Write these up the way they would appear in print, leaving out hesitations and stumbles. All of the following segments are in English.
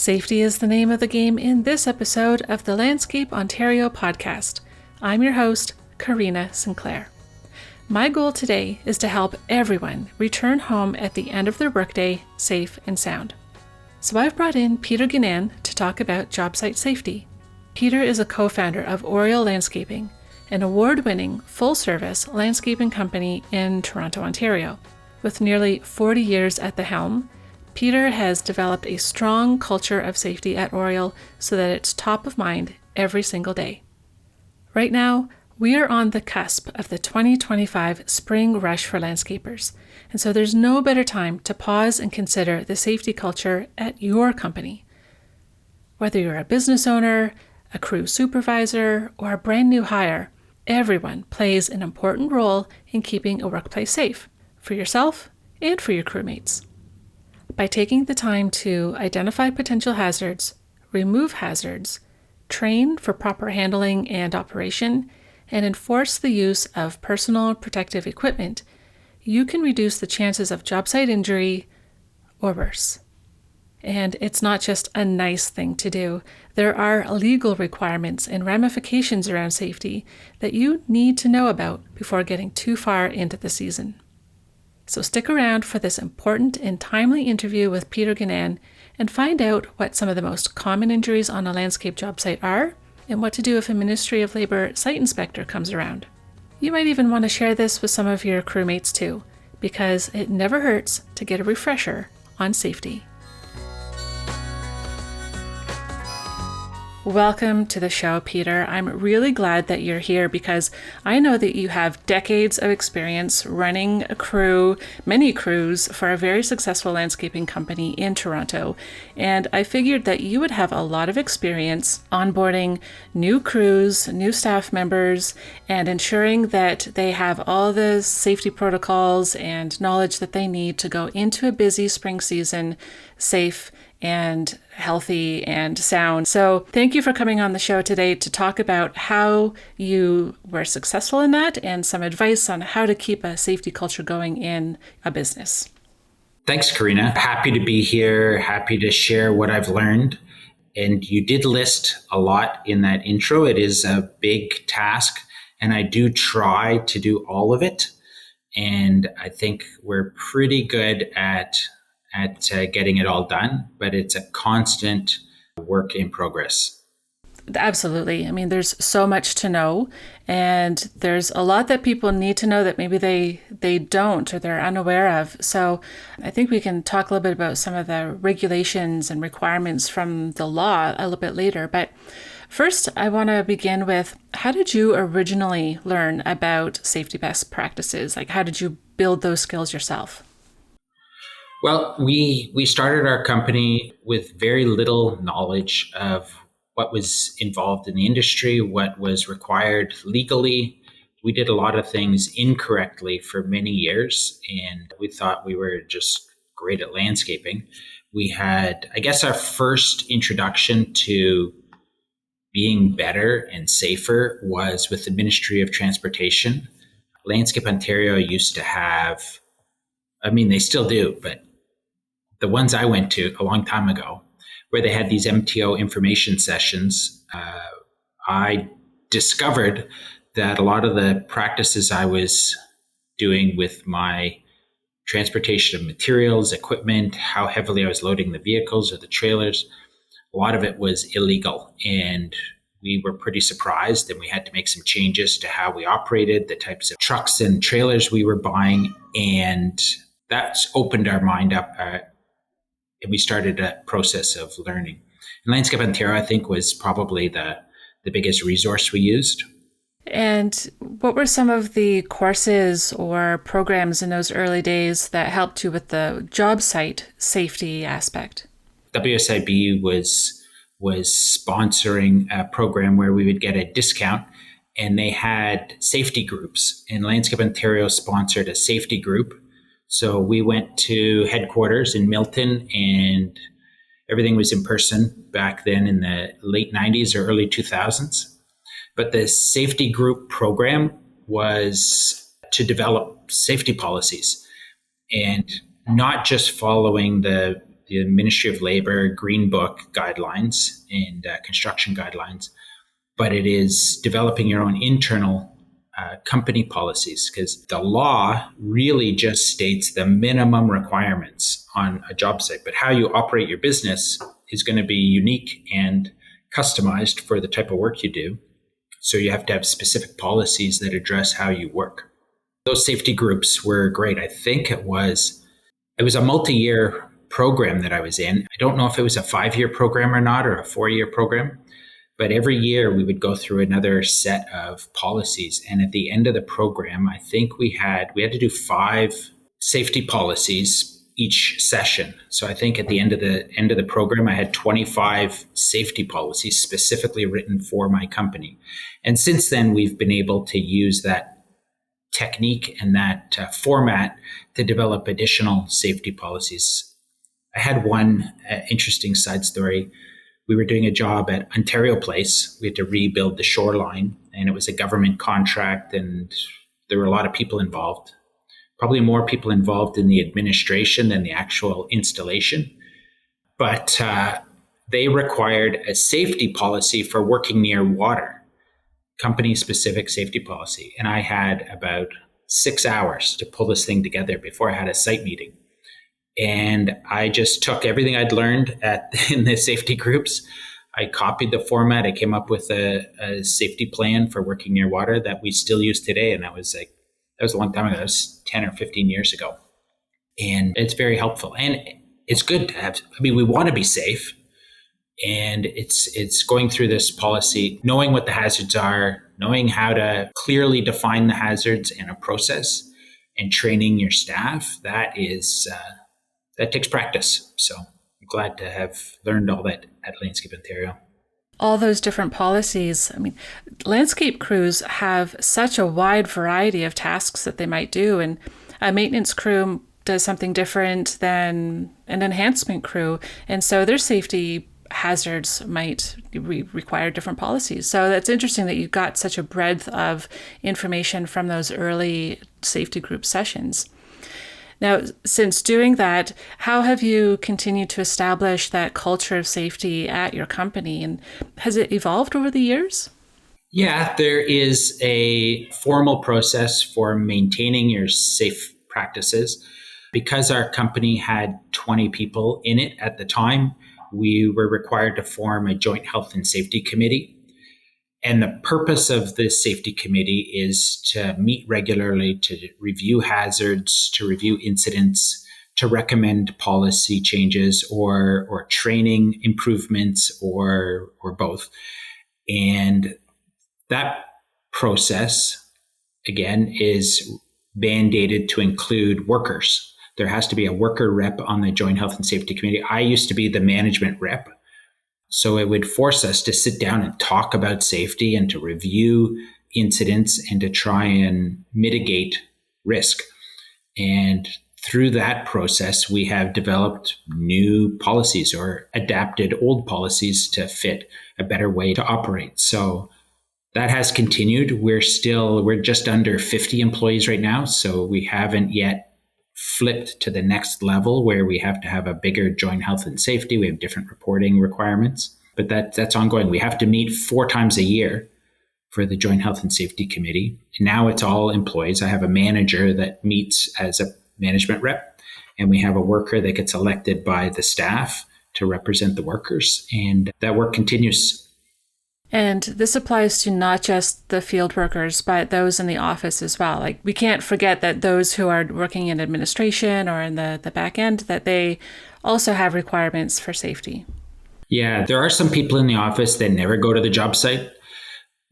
Safety is the name of the game in this episode of the Landscape Ontario podcast. I'm your host, Karina Sinclair. My goal today is to help everyone return home at the end of their workday safe and sound. So I've brought in Peter Guinane to talk about job site safety. Peter is a co-founder of Oriole Landscaping, an award-winning full-service landscaping company in Toronto, Ontario. With nearly 40 years at the helm, Peter has developed a strong culture of safety at Oriole so that it's top of mind every single day. Right now, we are on the cusp of the 2025 spring rush for landscapers, and so there's no better time to pause and consider the safety culture at your company. Whether you're a business owner, a crew supervisor, or a brand new hire, everyone plays an important role in keeping a workplace safe for yourself and for your crewmates. By taking the time to identify potential hazards, remove hazards, train for proper handling and operation, and enforce the use of personal protective equipment, you can reduce the chances of job site injury or worse. And it's not just a nice thing to do. There are legal requirements and ramifications around safety that you need to know about before getting too far into the season. So stick around for this important and timely interview with Peter Guinane and find out what some of the most common injuries on a landscape job site are and what to do if a Ministry of Labour site inspector comes around. You might even want to share this with some of your crewmates too, because it never hurts to get a refresher on safety. Welcome to the show, Peter. I'm really glad that you're here because I know that you have decades of experience running a crew, many crews, for a very successful landscaping company in Toronto. And I figured that you would have a lot of experience onboarding new crews, new staff members, and ensuring that they have all the safety protocols and knowledge that they need to go into a busy spring season safe and healthy and sound. So thank you for coming on the show today to talk about how you were successful in that and some advice on how to keep a safety culture going in a business. Thanks, Karina. Happy to be here. Happy to share what I've learned. And you did list a lot in that intro. It is a big task, and I do try to do all of it. And I think we're pretty good at getting it all done, but it's a constant work in progress. Absolutely. I mean, there's so much to know, and there's a lot that people need to know that maybe they don't or they're unaware of. So I think we can talk a little bit about some of the regulations and requirements from the law a little bit later. But first, I want to begin with, how did you originally learn about safety best practices? Like, how did you build those skills yourself? Well, we started our company with very little knowledge of what was involved in the industry, what was required legally. We did a lot of things incorrectly for many years, and we thought we were just great at landscaping. We had, I guess, our first introduction to being better and safer was with the Ministry of Transportation. Landscape Ontario used to have, they still do, but the ones I went to a long time ago, where they had these MTO information sessions, I discovered that a lot of the practices I was doing with my transportation of materials, equipment, how heavily I was loading the vehicles or the trailers, a lot of it was illegal. And we were pretty surprised, and we had to make some changes to how we operated, the types of trucks and trailers we were buying. And that's opened our mind up. And we started a process of learning. And Landscape Ontario, I think, was probably the biggest resource we used. And what were some of the courses or programs in those early days that helped you with the job site safety aspect? WSIB was sponsoring a program where we would get a discount, and they had safety groups. And Landscape Ontario sponsored a safety group. So we went to headquarters in Milton, and everything was in person back then in the late 90s or early 2000s. But the safety group program was to develop safety policies and not just following the the Ministry of Labor Green Book guidelines and construction guidelines, but it is developing your own internal company policies, because the law really just states the minimum requirements on a job site, but how you operate your business is going to be unique and customized for the type of work you do. So you have to have specific policies that address how you work. Those safety groups were great. I think it was a multi-year program that I was in. I don't know if it was a 5-year program or not, or a 4-year program, but every year we would go through another set of policies. And at the end of the program, I think we had to do 5 safety policies each session. So I think at the end of the program, I had 25 safety policies specifically written for my company. And since then, we've been able to use that technique and that format to develop additional safety policies. I had one interesting side story. We were doing a job at Ontario Place. We had to rebuild the shoreline, and it was a government contract, and there were a lot of people involved. Probably more people involved in the administration than the actual installation. But they required a safety policy for working near water, company-specific safety policy. And I had about 6 hours to pull this thing together before I had a site meeting. And I just took everything I'd learned in the safety groups. I copied the format. I came up with a safety plan for working near water that we still use today. And that was a long time ago. That was 10 or 15 years ago. And it's very helpful. And it's good to have, we want to be safe. And it's going through this policy, knowing what the hazards are, knowing how to clearly define the hazards in a process, and training your staff. That takes practice. So I'm glad to have learned all that at Landscape Ontario. All those different policies. Landscape crews have such a wide variety of tasks that they might do. And a maintenance crew does something different than an enhancement crew. And so their safety hazards might require different policies. So that's interesting that you got such a breadth of information from those early safety group sessions. Now, since doing that, how have you continued to establish that culture of safety at your company? And has it evolved over the years? Yeah, there is a formal process for maintaining your safe practices. Because our company had 20 people in it at the time, we were required to form a joint health and safety committee. And the purpose of this safety committee is to meet regularly, to review hazards, to review incidents, to recommend policy changes or training improvements or both. And that process, again, is mandated to include workers. There has to be a worker rep on the Joint Health and Safety Committee. I used to be the management rep. So it would force us to sit down and talk about safety and to review incidents and to try and mitigate risk. And through that process, we have developed new policies or adapted old policies to fit a better way to operate. So that has continued. We're just under 50 employees right now. So we haven't yet flipped to the next level where we have to have a bigger joint health and safety. We have different reporting requirements, but that's ongoing. We have to meet 4 times a year for the Joint Health and Safety Committee. Now it's all employees. I have a manager that meets as a management rep, and we have a worker that gets elected by the staff to represent the workers, and that work continues. And this applies to not just the field workers, but those in the office as well. Like, we can't forget that those who are working in administration or in the back end, that they also have requirements for safety. Yeah, there are some people in the office that never go to the job site,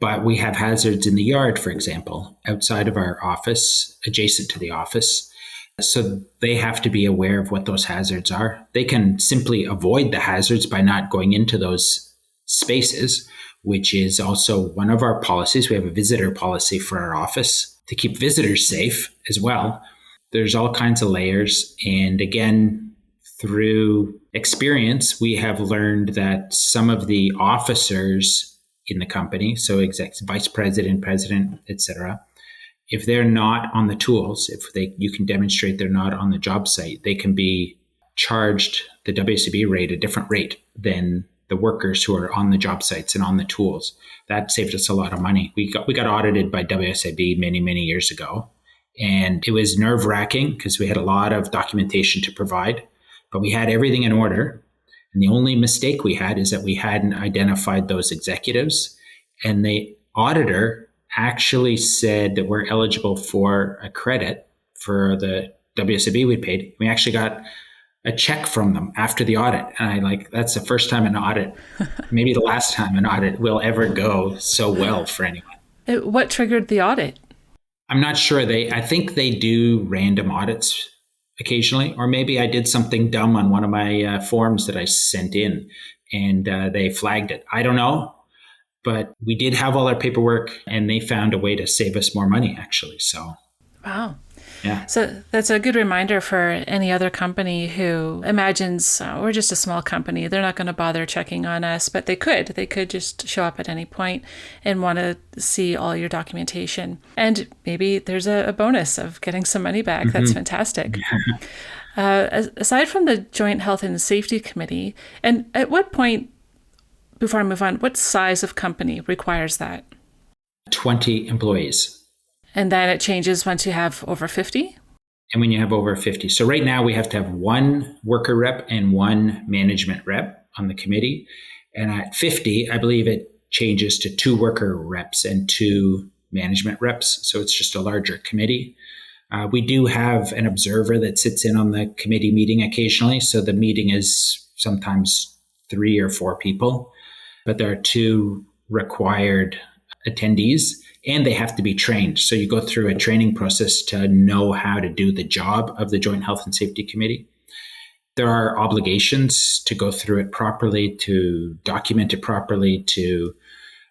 but we have hazards in the yard, for example, outside of our office, adjacent to the office. So they have to be aware of what those hazards are. They can simply avoid the hazards by not going into those spaces, which is also one of our policies. We have a visitor policy for our office to keep visitors safe as well. There's all kinds of layers. And again, through experience, we have learned that some of the officers in the company, so execs, vice president, president, etc., if they're not on the tools, you can demonstrate they're not on the job site, they can be charged the WSAB rate a different rate than the workers who are on the job sites and on the tools. That saved us a lot of money. We got audited by WSAB many, many years ago. And it was nerve-wracking because we had a lot of documentation to provide, but we had everything in order. And the only mistake we had is that we hadn't identified those executives. And the auditor actually said that we're eligible for a credit for the WSAB we paid. We actually got a check from them after the audit. And that's the first time an audit, maybe the last time an audit will ever go so well for anyone. What triggered the audit? I'm not sure. I think they do random audits occasionally, or maybe I did something dumb on one of my forms that I sent in and they flagged it. I don't know, but we did have all our paperwork and they found a way to save us more money actually. So, wow. Yeah. So that's a good reminder for any other company who imagines we're just a small company. They're not going to bother checking on us, but they could. They could just show up at any point and want to see all your documentation. And maybe there's a bonus of getting some money back. Mm-hmm. That's fantastic. Aside from the Joint Health and Safety Committee, and at what point, before I move on, what size of company requires that? 20 employees. And then it changes once you have over 50? And when you have over 50. So right now we have to have one worker rep and one management rep on the committee. And at 50, I believe it changes to 2 worker reps and 2 management reps. So it's just a larger committee. We do have an observer that sits in on the committee meeting occasionally. So the meeting is sometimes 3 or 4 people, but there are 2 required attendees. And they have to be trained. So you go through a training process to know how to do the job of the Joint Health and Safety Committee. There are obligations to go through it properly, to document it properly, to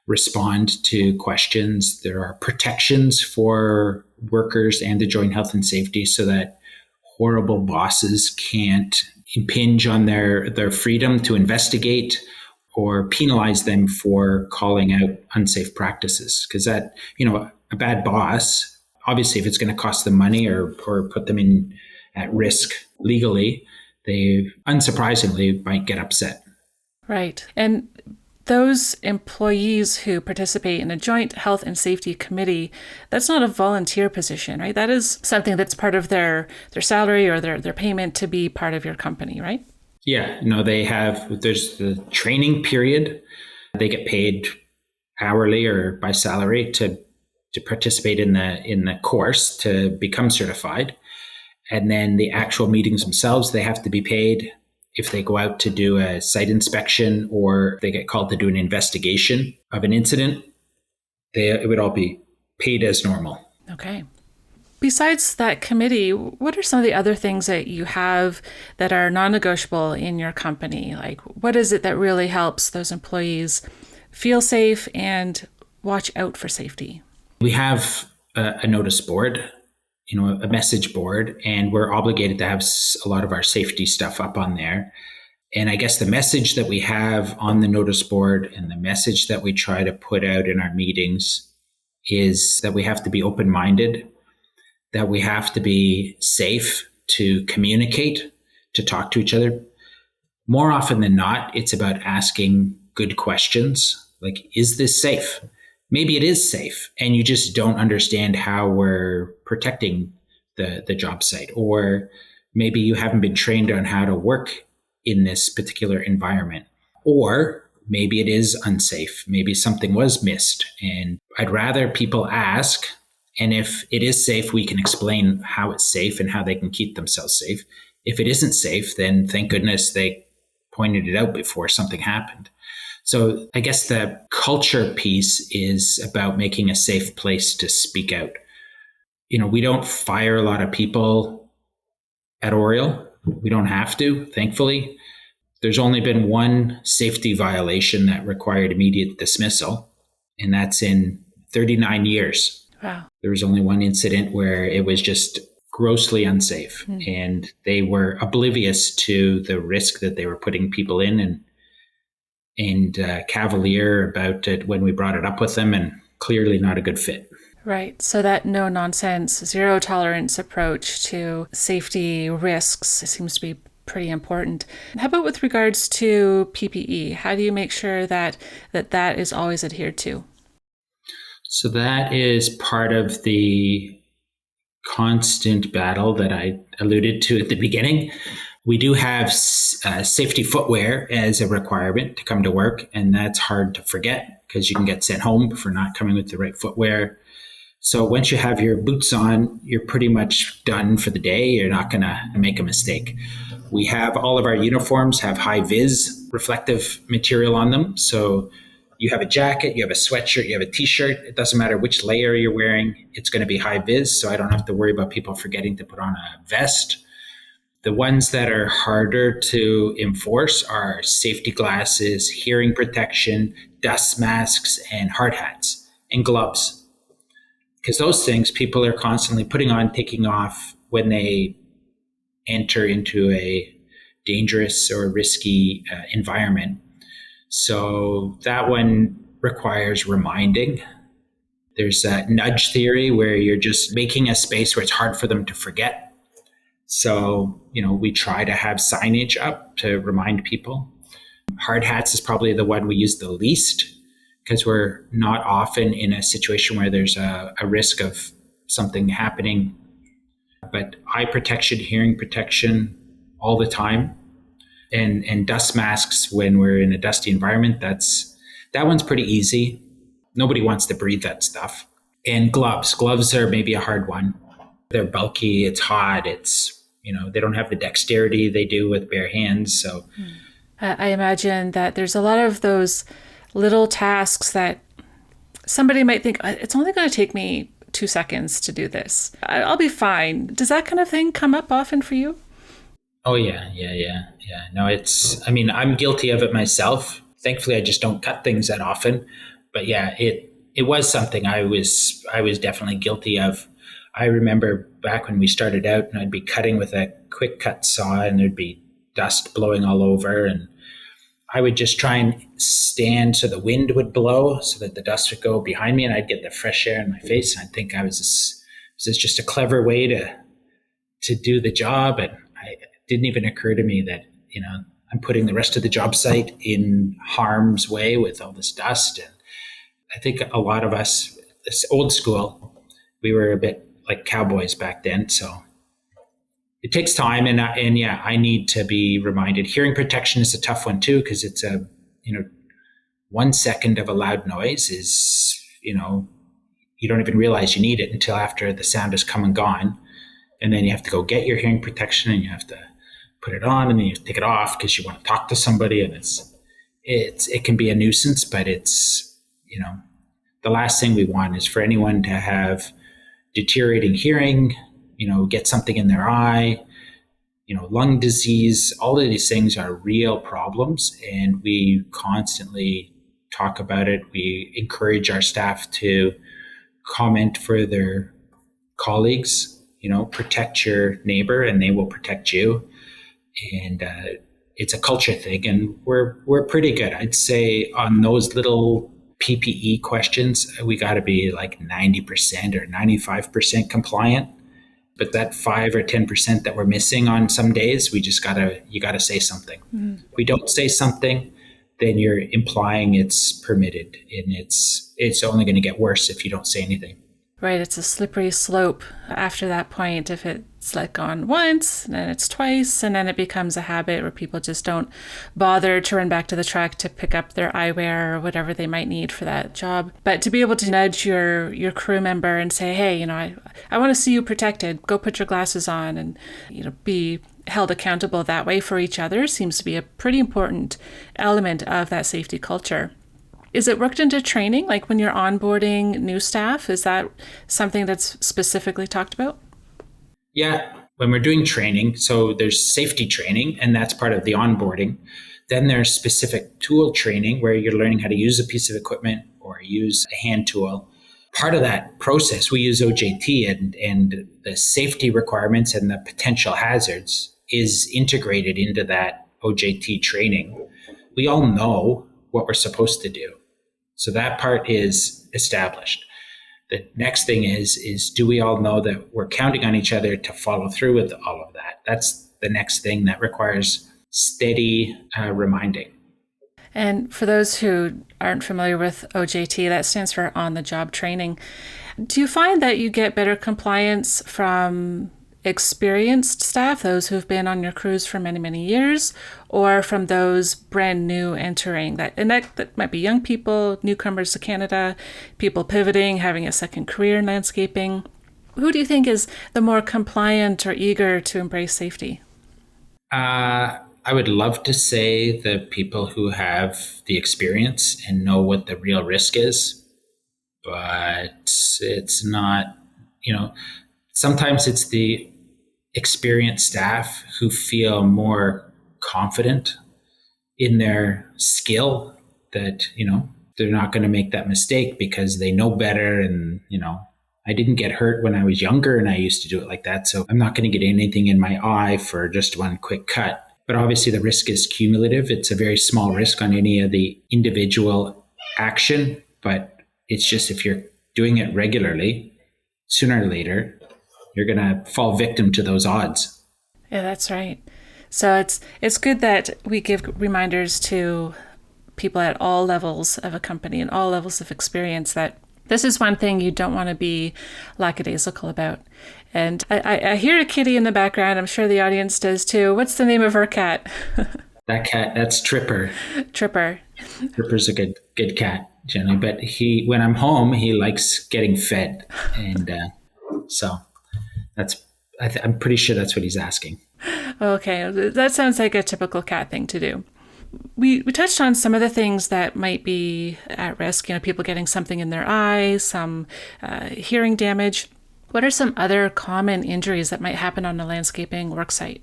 respond to questions. There are protections for workers and the Joint Health and Safety so that horrible bosses can't impinge on their freedom to investigate or penalize them for calling out unsafe practices. Because that, a bad boss, obviously if it's going to cost them money or put them at risk legally, they unsurprisingly might get upset. Right. And those employees who participate in a Joint Health and Safety Committee, that's not a volunteer position, right? That is something that's part of their salary or their payment to be part of your company, right? Yeah, there's the training period. They get paid hourly or by salary to participate in the course to become certified. And then the actual meetings themselves, they have to be paid. If they go out to do a site inspection or they get called to do an investigation of an incident, it would all be paid as normal. Okay. Besides that committee, what are some of the other things that you have that are non-negotiable in your company? Like, what is it that really helps those employees feel safe and watch out for safety? We have a notice board, a message board, and we're obligated to have a lot of our safety stuff up on there. And I guess the message that we have on the notice board and the message that we try to put out in our meetings is that we have to be open-minded, that we have to be safe to communicate, to talk to each other. More often than not, it's about asking good questions. Like, is this safe? Maybe it is safe, and you just don't understand how we're protecting the job site. Or maybe you haven't been trained on how to work in this particular environment. Or maybe it is unsafe. Maybe something was missed. And I'd rather people ask. And if it is safe, we can explain how it's safe and how they can keep themselves safe. If it isn't safe, then thank goodness they pointed it out before something happened. So I guess the culture piece is about making a safe place to speak out. We don't fire a lot of people at Oriel. We don't have to, thankfully. There's only been one safety violation that required immediate dismissal, and that's in 39 years. Wow. There was only one incident where it was just grossly unsafe, and they were oblivious to the risk that they were putting people in and cavalier about it when we brought it up with them, and clearly not a good fit. Right. So that no nonsense, zero tolerance approach to safety risks seems to be pretty important. How about with regards to PPE? How do you make sure that is always adhered to? So that is part of the constant battle that I alluded to at the beginning. We do have safety footwear as a requirement to come to work, and that's hard to forget because you can get sent home for not coming with the right footwear. So once you have your boots on, you're pretty much done for the day. You're not going to make a mistake. We have all of our uniforms have high vis reflective material on them. So you have a jacket, you have a sweatshirt, you have a t-shirt. It doesn't matter which layer you're wearing. It's going to be high vis. So I don't have to worry about people forgetting to put on a vest. The ones that are harder to enforce are safety glasses, hearing protection, dust masks, and hard hats, and gloves. Because those things people are constantly putting on, taking off when they enter into a dangerous or risky environment. So that one requires reminding. There's a nudge theory where you're just making a space where it's hard for them to forget. So, we try to have signage up to remind people. Hard hats is probably the one we use the least because we're not often in a situation where there's a risk of something happening. But eye protection, hearing protection all the time. And dust masks when we're in a dusty environment, that one's pretty easy. Nobody wants to breathe that stuff. And gloves. Gloves are maybe a hard one. They're bulky, it's hot, they don't have the dexterity they do with bare hands. So I imagine that there's a lot of those little tasks that somebody might think, it's only going to take me 2 seconds to do this. I'll be fine. Does that kind of thing come up often for you? Oh, yeah. No, I'm guilty of it myself. Thankfully, I just don't cut things that often. But yeah, it was something I was definitely guilty of. I remember back when we started out and I'd be cutting with a quick cut saw and there'd be dust blowing all over. And I would just try and stand so the wind would blow so that the dust would go behind me and I'd get the fresh air in my face. And I'd think this is just a clever way to do the job. And it didn't even occur to me that, I'm putting the rest of the job site in harm's way with all this dust. And I think a lot of us, this old school, we were a bit like cowboys back then. So it takes time. And I need to be reminded. Hearing protection is a tough one too, because it's 1 second of a loud noise is, you don't even realize you need it until after the sound has come and gone. And then you have to go get your hearing protection and you have to put it on and then you have to take it off because you want to talk to somebody. And it can be a nuisance, but it's, the last thing we want is for anyone to have deteriorating hearing, get something in their eye, lung disease. All of these things are real problems and we constantly talk about it. We encourage our staff to comment for their colleagues, protect your neighbor and they will protect you. And it's a culture thing. And we're pretty good. I'd say on those little PPE questions, we got to be like 90% or 95% compliant. But that 5 or 10% that we're missing on some days, you got to say something. Mm-hmm. If we don't say something, then you're implying it's permitted and it's only going to get worse if you don't say anything. Right. It's a slippery slope after that point. If it's like gone once, and then it's twice, and then it becomes a habit where people just don't bother to run back to the truck to pick up their eyewear or whatever they might need for that job. But to be able to nudge your crew member and say, hey, I want to see you protected. Go put your glasses on and, be held accountable that way for each other seems to be a pretty important element of that safety culture. Is it worked into training? Like when you're onboarding new staff, is that something that's specifically talked about? Yeah, when we're doing training, so there's safety training, and that's part of the onboarding. Then there's specific tool training where you're learning how to use a piece of equipment or use a hand tool. Part of that process, we use OJT and the safety requirements and the potential hazards is integrated into that OJT training. We all know what we're supposed to do. So that part is established. The next thing is do we all know that we're counting on each other to follow through with all of that? the next thing that requires steady reminding. And for those who aren't familiar with OJT, that stands for on-the-job training. Do you find that you get better compliance from experienced staff, those who've been on your crews for many, many years, or from those brand new entering that? And that might be young people, newcomers to Canada, people pivoting, having a second career in landscaping. Who do you think is the more compliant or eager to embrace safety? I would love to say the people who have the experience and know what the real risk is, but it's not, sometimes it's the experienced staff who feel more confident in their skill that, they're not going to make that mistake because they know better. And, I didn't get hurt when I was younger and I used to do it like that. So I'm not going to get anything in my eye for just one quick cut. But obviously the risk is cumulative. It's a very small risk on any of the individual action, but it's just if you're doing it regularly, sooner or later, you're going to fall victim to those odds. Yeah, that's right. So it's good that we give reminders to people at all levels of a company and all levels of experience that this is one thing you don't want to be lackadaisical about. And I hear a kitty in the background. I'm sure the audience does too. What's the name of her cat? That's Tripper. Tripper. Tripper's a good cat, generally. But when I'm home, he likes getting fed. And so I'm pretty sure that's what he's asking. Okay. That sounds like a typical cat thing to do. We touched on some of the things that might be at risk, people getting something in their eye, some hearing damage. What are some other common injuries that might happen on a landscaping worksite?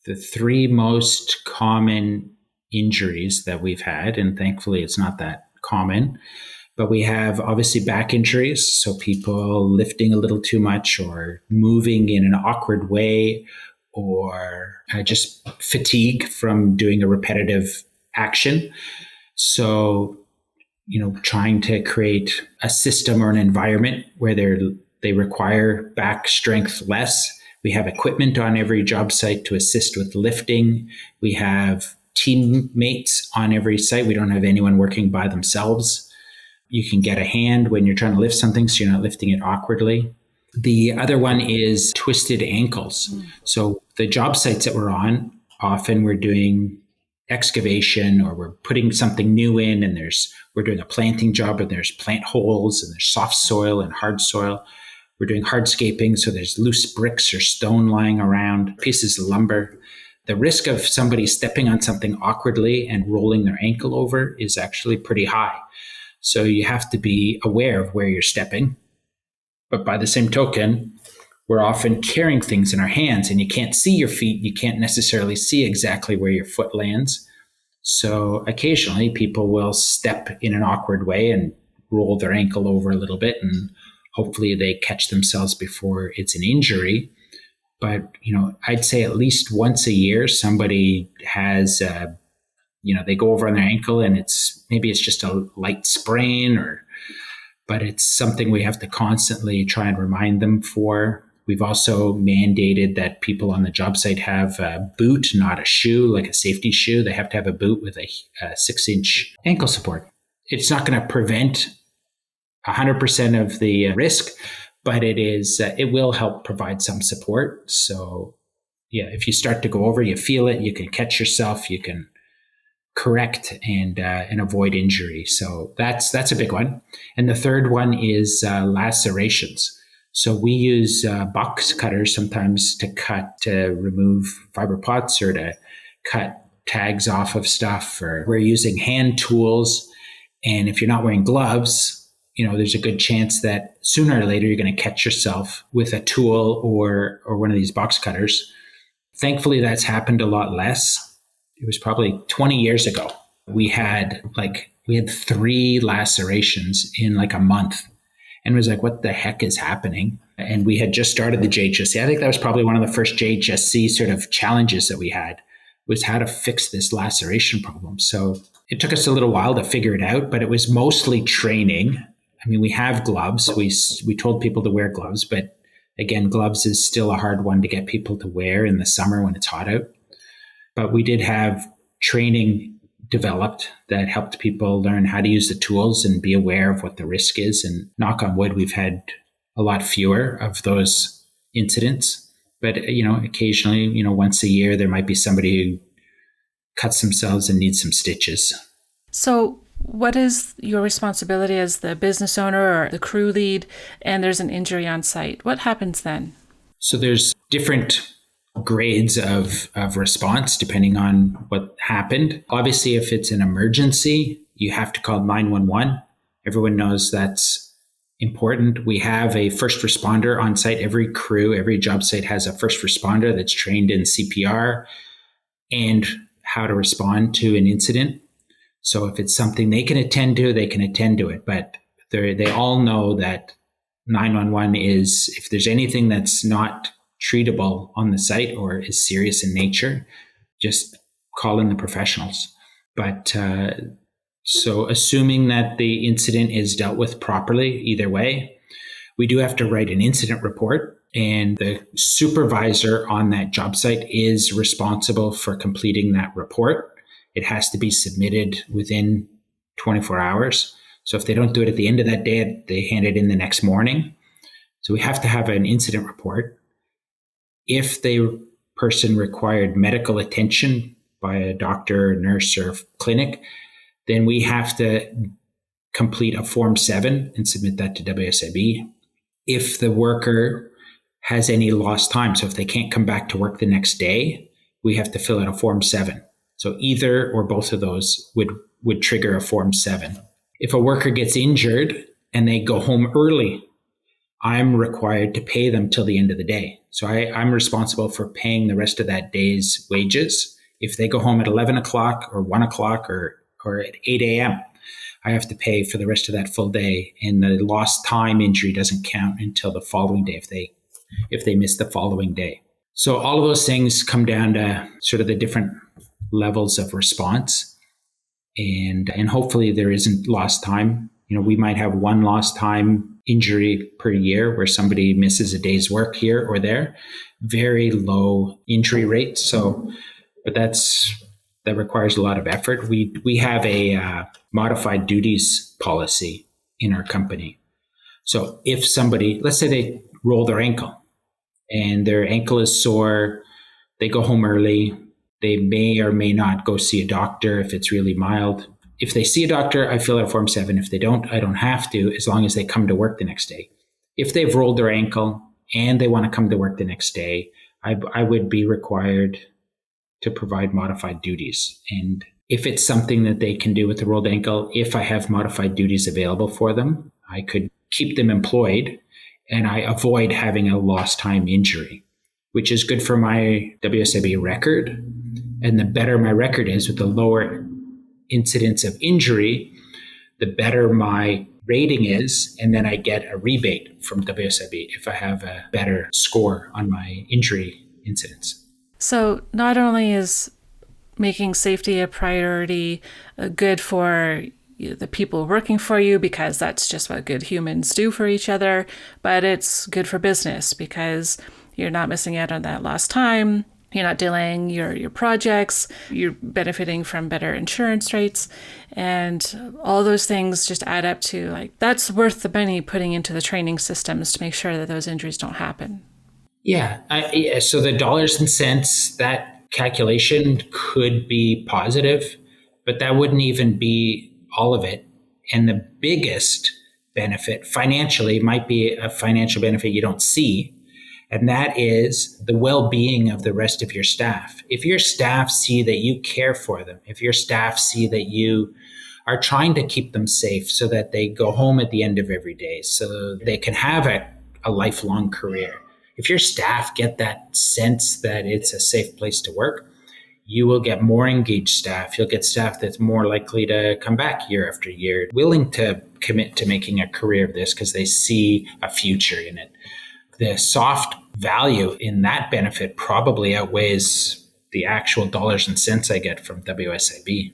The three most common injuries that we've had, and thankfully it's not that common, but we have obviously back injuries. So people lifting a little too much or moving in an awkward way, or just fatigue from doing a repetitive action. So, trying to create a system or an environment where they require back strength less. We have equipment on every job site to assist with lifting. We have teammates on every site. We don't have anyone working by themselves. You can get a hand when you're trying to lift something so you're not lifting it awkwardly. The other one is twisted ankles. So the job sites that we're on, often we're doing excavation or we're putting something new in, and we're doing a planting job and there's plant holes and there's soft soil and hard soil. We're doing hardscaping, so there's loose bricks or stone lying around, pieces of lumber. The risk of somebody stepping on something awkwardly and rolling their ankle over is actually pretty high. So you have to be aware of where you're stepping. But by the same token, we're often carrying things in our hands and you can't see your feet. You can't necessarily see exactly where your foot lands. So occasionally people will step in an awkward way and roll their ankle over a little bit, and hopefully they catch themselves before it's an injury. But, I'd say at least once a year, somebody has, they go over on their ankle and maybe it's just a light sprain, but it's something we have to constantly try and remind them for. We've also mandated that people on the job site have a boot, not a shoe, like a safety shoe. They have to have a boot with a 6-inch ankle support. It's not going to prevent 100% of the risk, but it will help provide some support. So yeah, if you start to go over, you feel it, you can catch yourself, you can correct and avoid injury. So that's a big one. And the third one is lacerations. So we use box cutters sometimes to remove fiber pots or to cut tags off of stuff, or we're using hand tools. And if you're not wearing gloves, there's a good chance that sooner or later you're going to catch yourself with a tool or one of these box cutters. Thankfully, that's happened a lot less. It was probably 20 years ago. We had 3 lacerations in a month. And it was like, what the heck is happening? And we had just started the JHSC. I think that was probably one of the first JHSC sort of challenges that we had, was how to fix this laceration problem. So it took us a little while to figure it out, but it was mostly training. I mean, we have gloves. We told people to wear gloves, but Again, gloves is still a hard one to get people to wear in the summer when it's hot out. But we did have training developed that helped people learn how to use the tools and be aware of what the risk is. And knock on wood, we've had a lot fewer of those incidents. But, occasionally, once a year, there might be somebody who cuts themselves and needs some stitches. So what is your responsibility as the business owner or the crew lead, and there's an injury on site? What happens then? So there's different grades of response depending on what happened. Obviously, if it's an emergency, you have to call 911. Everyone knows that's important. We have a first responder on site. Every crew, every job site has a first responder that's trained in CPR and how to respond to an incident. So if it's something they can attend to, they can attend to it. But they all know that 911 is, if there's anything that's not treatable on the site or is serious in nature, just call in the professionals. But so assuming that the incident is dealt with properly, either way, we do have to write an incident report, and the supervisor on that job site is responsible for completing that report. It has to be submitted within 24 hours. So if they don't do it at the end of that day, they hand it in the next morning. So we have to have an incident report. If the person required medical attention by a doctor, nurse, or clinic, then we have to complete a Form 7 and submit that to WSIB. If the worker has any lost time, so if they can't come back to work the next day, we have to fill out a Form 7. So either or both of those would trigger a Form 7. If a worker gets injured and they go home early, I'm required to pay them till the end of the day. So I'm responsible for paying the rest of that day's wages. If they go home at 11 o'clock or 1 o'clock or at 8 a.m., I have to pay for the rest of that full day. And the lost time injury doesn't count until the following day if they miss the following day. So all of those things come down to sort of the different levels of response, and hopefully there isn't lost time. We might have one lost time injury per year where somebody misses a day's work here or there. Very low injury rate. But that requires a lot of effort. We have a modified duties policy in our company. So if somebody, let's say they roll their ankle and their ankle is sore, they go home early, they may or may not go see a doctor if it's really mild. If they see a doctor, I fill out Form 7. If they don't, I don't have to, as long as they come to work the next day. If they've rolled their ankle and they want to come to work the next day, I would be required to provide modified duties. And if it's something that they can do with the rolled ankle, if I have modified duties available for them, I could keep them employed and I avoid having a lost time injury, which is good for my WSIB record. And the better my record is with the lower incidence of injury, the better my rating is. And then I get a rebate from WSIB if I have a better score on my injury incidence. So not only is making safety a priority good for the people working for you, because that's just what good humans do for each other, but it's good for business because you're not missing out on that lost time. You're not delaying your projects. You're benefiting from better insurance rates. And all those things just add up to that's worth the money putting into the training systems to make sure that those injuries don't happen. Yeah. So the dollars and cents, that calculation could be positive, but that wouldn't even be all of it. And the biggest benefit financially might be a financial benefit you don't see. And that is the well-being of the rest of your staff. If your staff see that you care for them, if your staff see that you are trying to keep them safe so that they go home at the end of every day, so they can have a lifelong career. If your staff get that sense that it's a safe place to work, you will get more engaged staff. You'll get staff that's more likely to come back year after year, willing to commit to making a career of this because they see a future in it. The soft value in that benefit probably outweighs the actual dollars and cents I get from WSIB.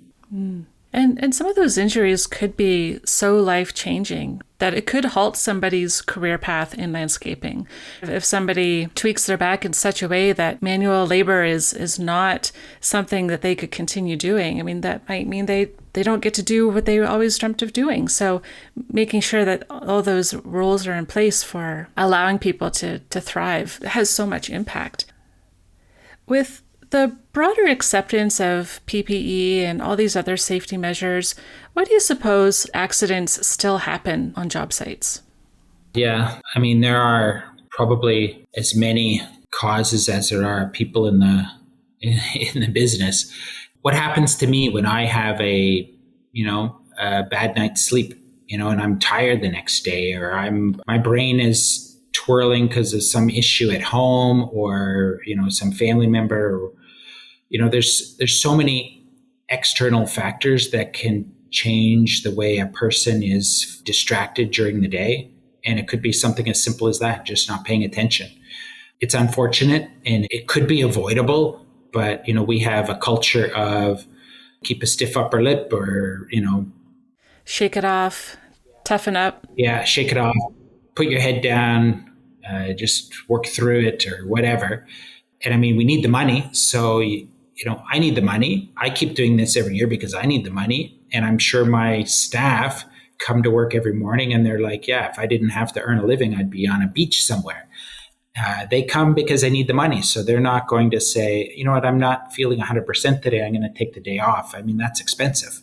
And some of those injuries could be so life-changing that it could halt somebody's career path in landscaping. If somebody tweaks their back in such a way that manual labor is not something that they could continue doing, I mean, that might mean they don't get to do what they always dreamt of doing. So making sure that all those rules are in place for allowing people to thrive has so much impact. With the broader acceptance of PPE and all these other safety measures, why do you suppose accidents still happen on job sites? Yeah, I mean, there are probably as many causes as there are people in the business. What happens to me when I have a bad night's sleep, and I'm tired the next day, or my brain is twirling because of some issue at home, or some family member, or, there's so many external factors that can change the way a person is distracted during the day. And it could be something as simple as that, just not paying attention. It's unfortunate and it could be avoidable, but we have a culture of keep a stiff upper lip, or shake it off, toughen up. Yeah, shake it off, put your head down, just work through it or whatever. And I mean, we need the money. So, I need the money. I keep doing this every year because I need the money. And I'm sure my staff come to work every morning and they're like, yeah, if I didn't have to earn a living, I'd be on a beach somewhere. They come because they need the money. So they're not going to say, you know what, I'm not feeling 100% today. I'm going to take the day off. I mean, that's expensive.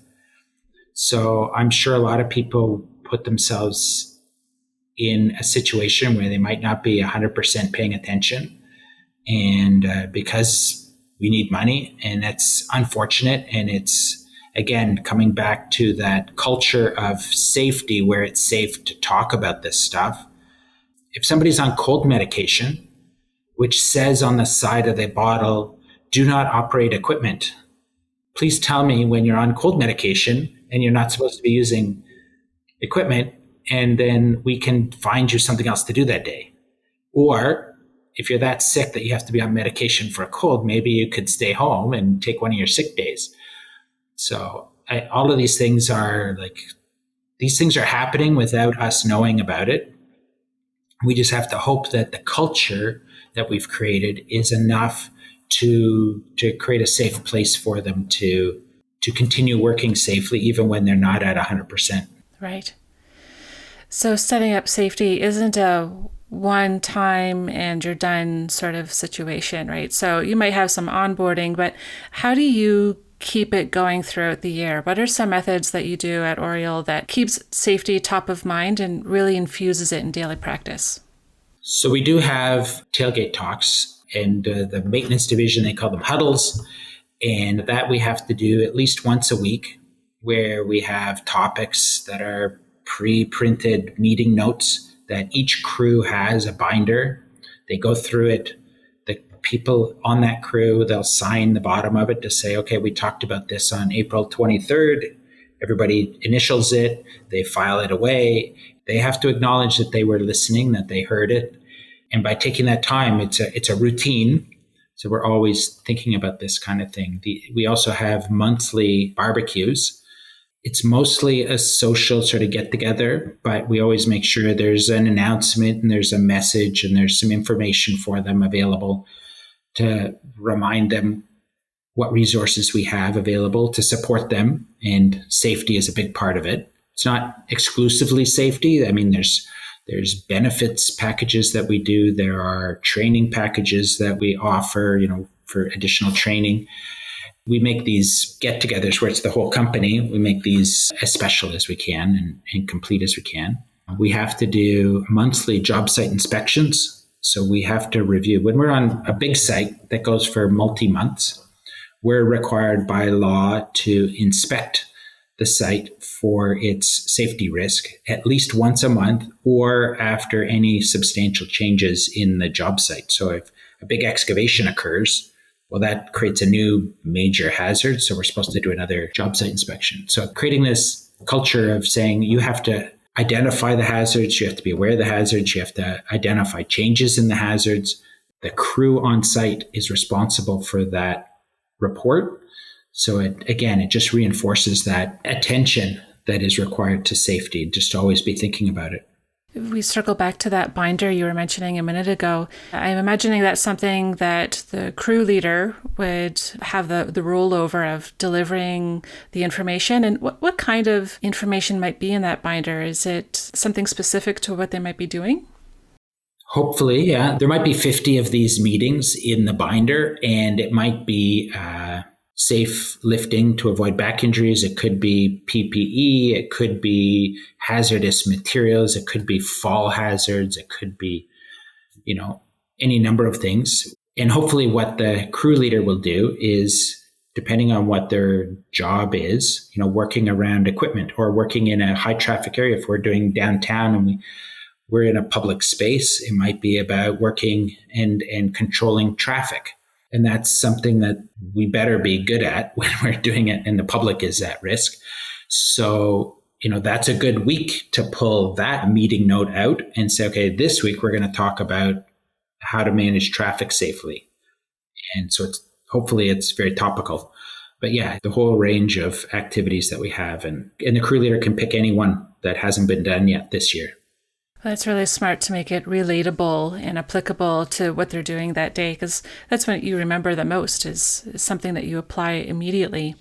So I'm sure a lot of people put themselves in a situation where they might not be 100% paying attention. And because we need money, and that's unfortunate. And it's, again, coming back to that culture of safety where it's safe to talk about this stuff. If somebody's on cold medication, which says on the side of the bottle, do not operate equipment, please tell me when you're on cold medication and you're not supposed to be using equipment, and then we can find you something else to do that day. Or if you're that sick that you have to be on medication for a cold, maybe you could stay home and take one of your sick days. So all of these things are happening without us knowing about it. We just have to hope that the culture that we've created is enough to create a safe place for them to continue working safely, even when they're not at 100%. Right. So setting up safety isn't a one time and you're done sort of situation, right? So you might have some onboarding, but how do you keep it going throughout the year? What are some methods that you do at Oriole that keeps safety top of mind and really infuses it in daily practice? So we do have tailgate talks, and the maintenance division, they call them huddles. And that we have to do at least once a week, where we have topics that are pre-printed meeting notes that each crew has a binder. They go through it. The people on that crew, they'll sign the bottom of it to say, okay, we talked about this on April 23rd. Everybody initials it. They file it away. They have to acknowledge that they were listening, that they heard it. And by taking that time, it's a routine. So we're always thinking about this kind of thing. We also have monthly barbecues. It's mostly a social sort of get together, but we always make sure there's an announcement and there's a message and there's some information for them available to remind them what resources we have available to support them. And safety is a big part of it. It's not exclusively safety. I mean, there's benefits packages that we do. There are training packages that we offer, for additional training. We make these get-togethers where it's the whole company. We make these as special as we can and complete as we can. We have to do monthly job site inspections. So we have to review. When we're on a big site that goes for multi-months, we're required by law to inspect the site for its safety risk at least once a month or after any substantial changes in the job site. So if a big excavation occurs, well, that creates a new major hazard. So we're supposed to do another job site inspection. So creating this culture of saying you have to identify the hazards, you have to be aware of the hazards, you have to identify changes in the hazards. The crew on site is responsible for that report. So it just reinforces that attention that is required to safety, just to always be thinking about it. If we circle back to that binder you were mentioning a minute ago, I'm imagining that's something that the crew leader would have the role over of delivering the information. And what kind of information might be in that binder? Is it something specific to what they might be doing? Hopefully, yeah. There might be 50 of these meetings in the binder, and it might be safe lifting to avoid back injuries. It could be PPE. It could be hazardous materials. It could be fall hazards. It could be, any number of things. And hopefully what the crew leader will do is, depending on what their job is, working around equipment or working in a high traffic area. If we're doing downtown and we're in a public space, it might be about working and controlling traffic. And that's something that we better be good at when we're doing it and the public is at risk. So, that's a good week to pull that meeting note out and say, okay, this week we're going to talk about how to manage traffic safely. And so hopefully it's very topical. But yeah, the whole range of activities that we have, and the crew leader can pick any one that hasn't been done yet this year. That's really smart to make it relatable and applicable to what they're doing that day, because that's what you remember the most is something that you apply immediately.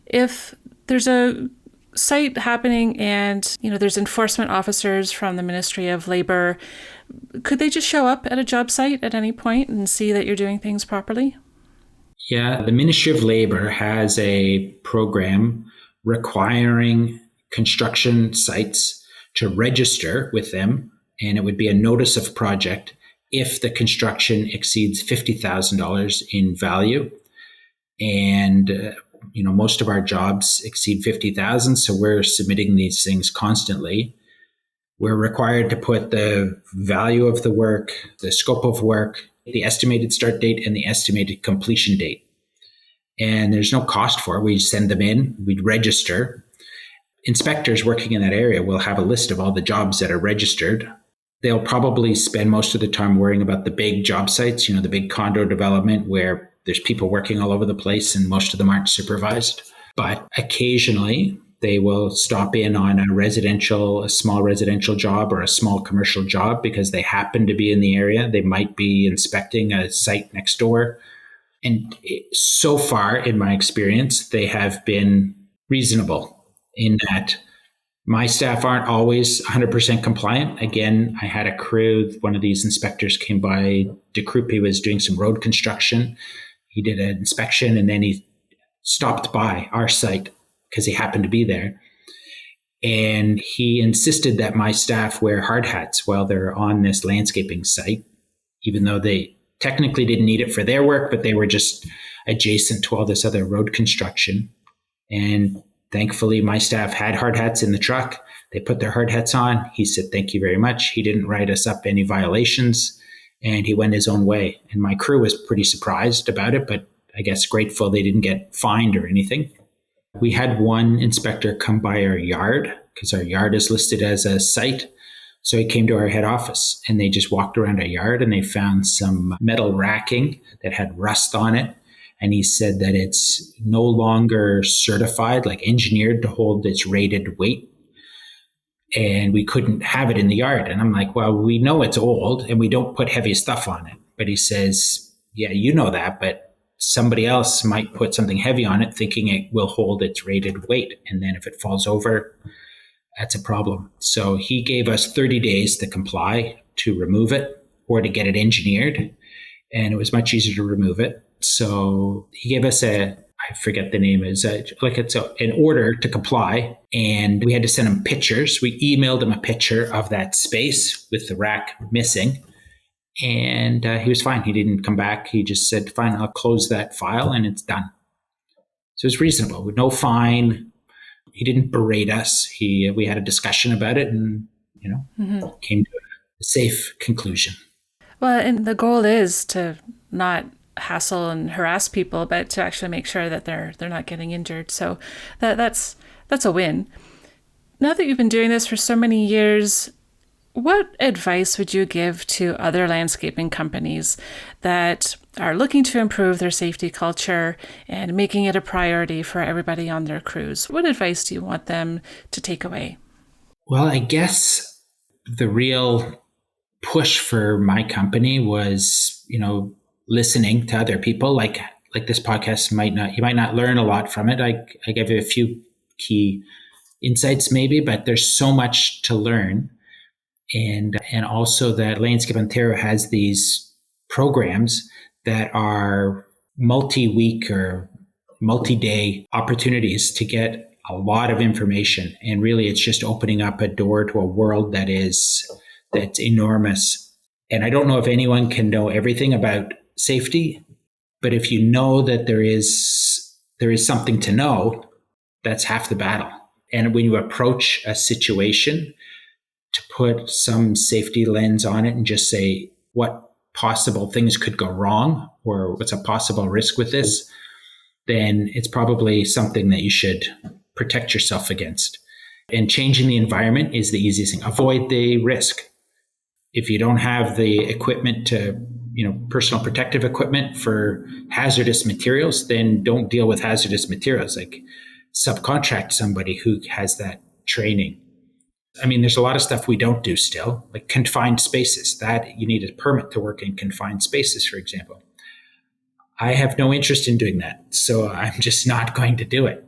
If there's a site happening and, there's enforcement officers from the Ministry of Labor, could they just show up at a job site at any point and see that you're doing things properly? Yeah, the Ministry of Labor has a program requiring construction sites to register with them, and it would be a notice of project if the construction exceeds $50,000 in value. And, most of our jobs exceed 50,000, so we're submitting these things constantly. We're required to put the value of the work, the scope of work, the estimated start date, and the estimated completion date. And there's no cost for it. We send them in, we register. Inspectors working in that area will have a list of all the jobs that are registered. They'll probably spend most of the time worrying about the big job sites, the big condo development where there's people working all over the place and most of them aren't supervised. But occasionally they will stop in on a small residential job or a small commercial job because they happen to be in the area. They might be inspecting a site next door. And so far, in my experience, they have been reasonable in that my staff aren't always 100% compliant. Again, I had a crew, one of these inspectors came by, he was doing some road construction. He did an inspection and then he stopped by our site because he happened to be there. And he insisted that my staff wear hard hats while they're on this landscaping site, even though they technically didn't need it for their work, but they were just adjacent to all this other road construction. And thankfully, my staff had hard hats in the truck. They put their hard hats on. He said, "Thank you very much." He didn't write us up any violations and he went his own way. And my crew was pretty surprised about it, but I guess grateful they didn't get fined or anything. We had one inspector come by our yard because our yard is listed as a site. So he came to our head office and they just walked around our yard and they found some metal racking that had rust on it. And he said that it's no longer certified, like engineered to hold its rated weight. And we couldn't have it in the yard. And I'm like, well, we know it's old and we don't put heavy stuff on it. But he says, yeah, you know that, but somebody else might put something heavy on it thinking it will hold its rated weight. And then if it falls over, that's a problem. So he gave us 30 days to comply, to remove it or to get it engineered. And it was much easier to remove it. So he gave us I forget the name, it's an order to comply. And we had to send him pictures. We emailed him a picture of that space with the rack missing. And he was fine. He didn't come back. He just said, fine, I'll close that file and it's done. So it's reasonable with no fine. He didn't berate us. We had a discussion about it and, came to a safe conclusion. Well, and the goal is to not hassle and harass people, but to actually make sure that they're not getting injured. So that's a win. Now that you've been doing this for so many years, What advice would you give to other landscaping companies that are looking to improve their safety culture and making it a priority for everybody on their crews? What advice do you want them to take away? Well, I guess the real push for my company was, listening to other people. Like this podcast you might not learn a lot from it. I gave you a few key insights maybe, but there's so much to learn. And also that Landscape Ontario has these programs that are multi-week or multi-day opportunities to get a lot of information. And really, it's just opening up a door to a world that's enormous. And I don't know if anyone can know everything about safety, but if you know that there is something to know, that's half the battle. And when you approach a situation, to put some safety lens on it and just say what possible things could go wrong or what's a possible risk with this, then it's probably something that you should protect yourself against. And changing the environment is the easiest thing. Avoid the risk. If you don't have the equipment personal protective equipment for hazardous materials, then don't deal with hazardous materials. Like subcontract somebody who has that training. I mean, there's a lot of stuff we don't do still, like confined spaces, that you need a permit to work in confined spaces, for example. I have no interest in doing that, so I'm just not going to do it.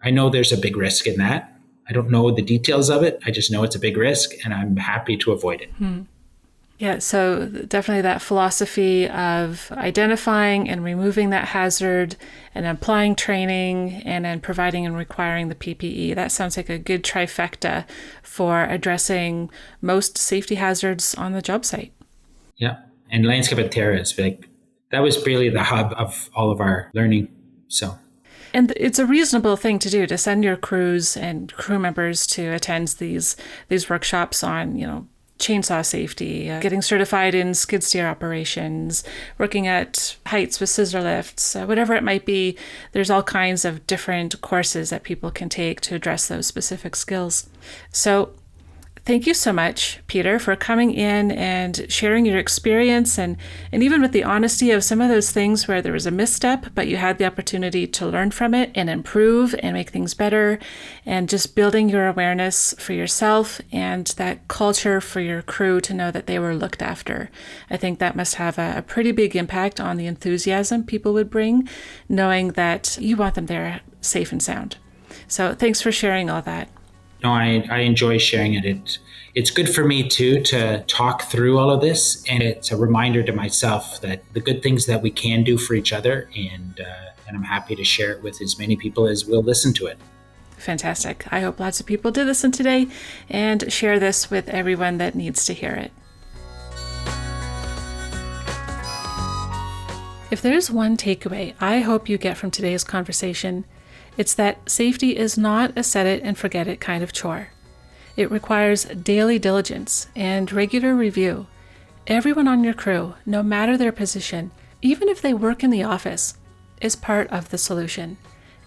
I know there's a big risk in that. I don't know the details of it. I just know it's a big risk, and I'm happy to avoid it. Yeah, so definitely that philosophy of identifying and removing that hazard and applying training and then providing and requiring the PPE. That sounds like a good trifecta for addressing most safety hazards on the job site. Yeah, and Landscape Ontario is that was really the hub of all of our learning. And it's a reasonable thing to do, to send your crews and crew members to attend these workshops on, chainsaw safety, getting certified in skid steer operations, working at heights with scissor lifts, whatever it might be. There's all kinds of different courses that people can take to address those specific skills. So thank you so much, Peter, for coming in and sharing your experience and even with the honesty of some of those things where there was a misstep, but you had the opportunity to learn from it and improve and make things better, and just building your awareness for yourself and that culture for your crew to know that they were looked after. I think that must have a pretty big impact on the enthusiasm people would bring, knowing that you want them there safe and sound. So thanks for sharing all that. No, I enjoy sharing it. It's good for me too to talk through all of this, and it's a reminder to myself that the good things that we can do for each other, and I'm happy to share it with as many people as will listen to it. Fantastic. I hope lots of people did listen today and share this with everyone that needs to hear it. If there's one takeaway I hope you get from today's conversation, it's that safety is not a set it and forget it kind of chore. It requires daily diligence and regular review. Everyone on your crew, no matter their position, even if they work in the office, is part of the solution.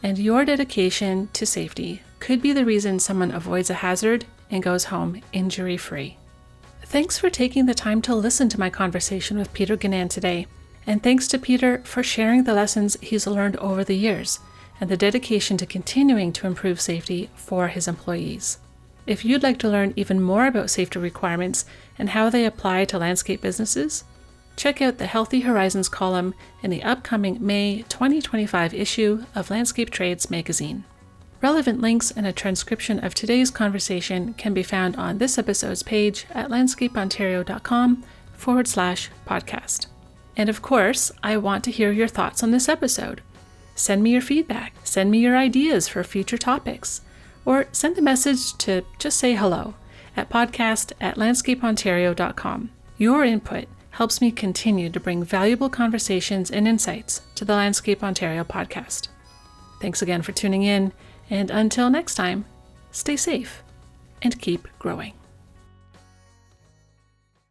And your dedication to safety could be the reason someone avoids a hazard and goes home injury-free. Thanks for taking the time to listen to my conversation with Peter Guinane today. And thanks to Peter for sharing the lessons he's learned over the years and the dedication to continuing to improve safety for his employees. If you'd like to learn even more about safety requirements and how they apply to landscape businesses, check out the Healthy Horizons column in the upcoming May 2025 issue of Landscape Trades magazine. Relevant links and a transcription of today's conversation can be found on this episode's page at landscapeontario.com/podcast. And of course, I want to hear your thoughts on this episode. Send me your feedback, send me your ideas for future topics, or send a message to just say hello at podcast@landscapeontario.com. Your input helps me continue to bring valuable conversations and insights to the Landscape Ontario podcast. Thanks again for tuning in, and until next time, stay safe and keep growing.